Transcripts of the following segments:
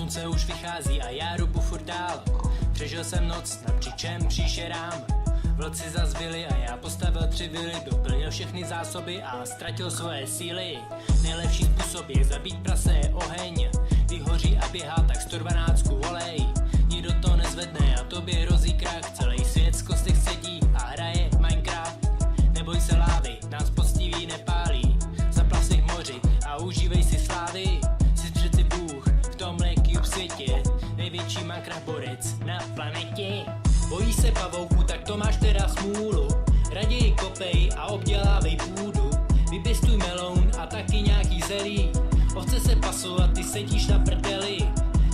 Slunce už vychází a já rubu furt dál. Přežil jsem noc nad příčem příšerám. Vlci zazbyli a já postavil 3 vily. Doplnil všechny zásoby a ztratil svoje síly. Nejlepší způsob je zabít prase je oheň. Vyhoří a běhá tak 112 volej. Nikdo to nezvedne a tobě hrozí krach. Celý svět z kostech sedí a hraje Minecraft. Neboj se lávy, nás poctiví nepálí. Zaplav si v moři a užívej si slávy. Jsi přeci Bůh v tomhle cube světě. Největší Minecraft borec na planetě. Bojí se pavouku, tak to máš teda smůlu. Raději kopej a obdělávej půdu. Vypěstuj meloun a taky nějaký zelí. Ovce se pasou a ty sedíš na prdeli.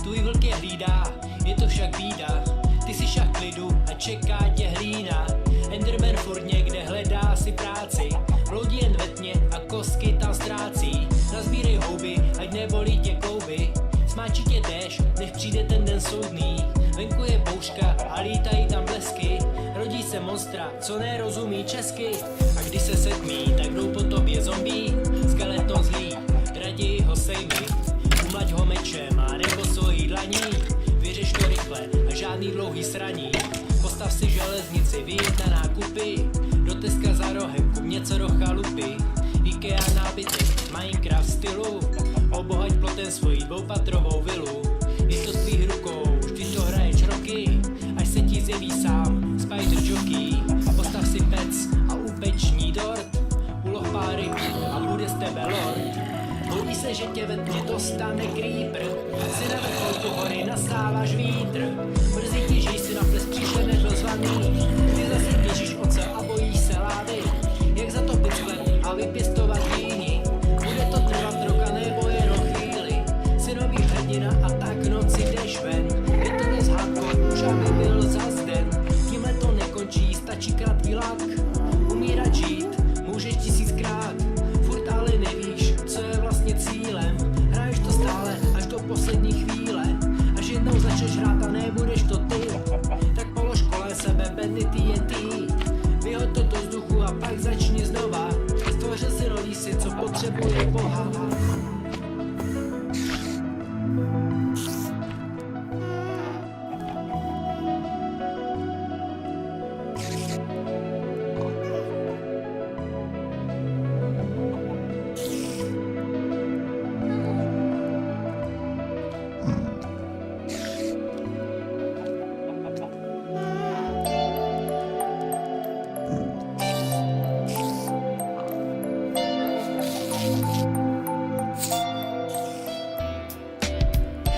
Tvůj vlk je hlídá, je to však bída. Ty si šach klidu a čeká tě hlína. Enderman furt někde hledá si práci. Bloudí jen ve tmě a kostky tam ztrácí. Nazbírej houby, ať nebolí tě klouby. Smáčí tě déšť, než přijde ten den soudný. Venku je bouřka a lítají tam blesky. Rodí se monstra, co nerozumí česky. A když se setmí, tak jdou po tobě zombí. Skeleton zlý, raději ho sejmi. Umlaď ho mečem a nebo svojí dlaní. Vyřeš to rychle a žádný dlouhý sraní. Postav si železnici, vyjed na nákupy. Do Teska za rohem, kup něco do chalupy. IKEA nábytek, Minecraft stylu. Obohať plotem svojí dvoupatrovou vilu. Je to z tvých rukou, vždy to hraješ roky. Až se ti zjeví sám, Spider Jockey. Postav si pec a upeční dort. Uloh pár ryb a bude z tebe lord. Bojí se, že tě ve tmě dostane creeper. Si na vrcholku hory nasáváš vítr. Brzy ti, že jsi na ples přišel nebyl zvaný. Ty zase těžíš ocel a bojíš se lávy. Jak zatopit sklep a vypěstovat jíni. Bude to trvat roka nebo jenom chvíli. Jsi nový hrdina a tak v noci jdeš ven. Je to dost hardcore, už aby byl zas den. Tímhle to nekončí, stačí krátký lak. Umírat žít, můžeš 1000krát. Furt ale nevíš, co je vlastně cílem. Hraješ to stále až do poslední chvíle. Až jednou začneš hrát a nebudeš to ty. Tak polož kolem sebe bedny TNT. Vyhoď to do vzduchu a pak začni znova. Stvořil si nový svět, co potřebuje Boha.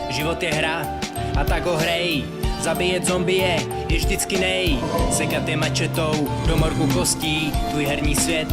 Život je hra a tak ho hrej. Zabíjet zombie je vždycky nej. Sekat je mačetou do morku kostí. Tvůj herní svět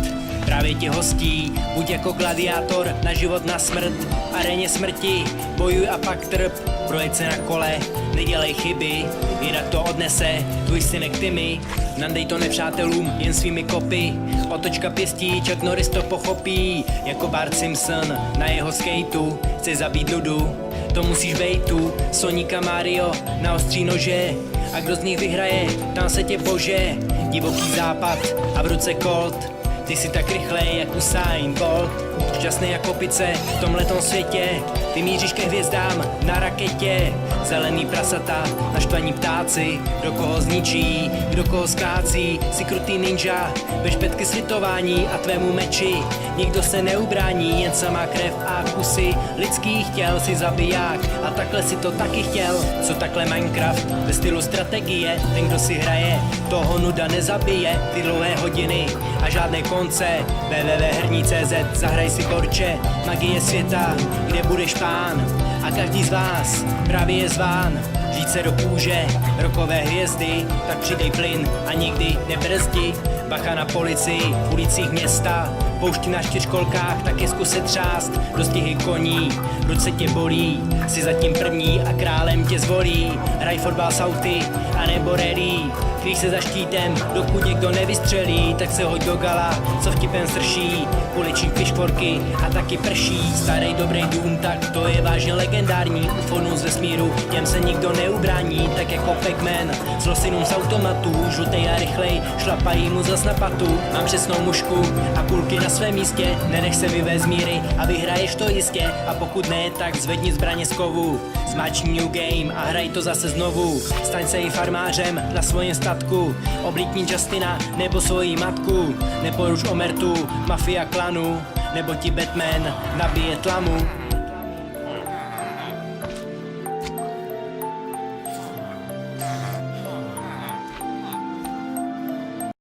právě tě hostí. Buď jako gladiátor na život na smrt. Aréně smrti bojuj a pak trp. Projeď se na kole, nedělej chyby. Jinak to odnese tvůj synek Timmy. Nandej to nepřátelům jen svými kopy. Otočka pěstí, Chuck Norris to pochopí. Jako Bart Simpson na jeho skateu. Chce zabít nudu, to musíš bejt tu. Sonika Mario na ostří nože. A kdo z nich vyhraje, tam se tě bože. Divoký západ a v ruce Colt. Ty jsi tak rychlej jak Usain Bolt. Šťastný jako pice v tomhletom světě. Ty míříš ke hvězdám na raketě. Zelený prasata, naštvaní ptáci. Kdo koho zničí, kdo koho skácí. Jsi krutý ninja, bez špetky slitování a tvému meči. Nikdo se neubrání, jen samá krev a kusy lidských těl. Si zabiják a takhle si to taky chtěl. Co takhle Minecraft ve stylu strategie. Ten, kdo si hraje, toho nuda nezabije. Ty dlouhé hodiny a žádné konce. www.herní.cz, zahraj si borče. Magie světa, kde budeš pán. A každý z vás právě je zván žít se do kůže rokové hvězdy. Tak přidej plyn a nikdy nebrzdi. Bacha na policii v ulicích města. Poušti na 4kolkách, taky zkus třást. Dostihy koní, ruce tě bolí. Jsi zatím první a králem tě zvolí. Hraj fotbal s auty a nebo rally. Kryj se za štítem, dokud někdo nevystřelí, tak se hoď do gala, co vtipem srší. Uliční piškvorky a taky prší. Starý dobrý dům, tak to je vážně legendární. Ufonů z vesmíru, těm se nikdo neubrání, tak jako Pac-Man. S losinům z automatu, žlutej a rychlej, šlapají mu zas na patu. Mám přesnou mušku a kulky na svém místě, nenech se vyvést z míry a vyhraješ to jistě. A pokud ne, tak zvedni zbraně z kovu. Zmáčni new game a hraj to zase znovu. Staň se i farmářem na svém statku. Oblíkni Justina nebo svoji matku. Neporuš omertu, mafia klanu, nebo ti Batman nabije tlamu.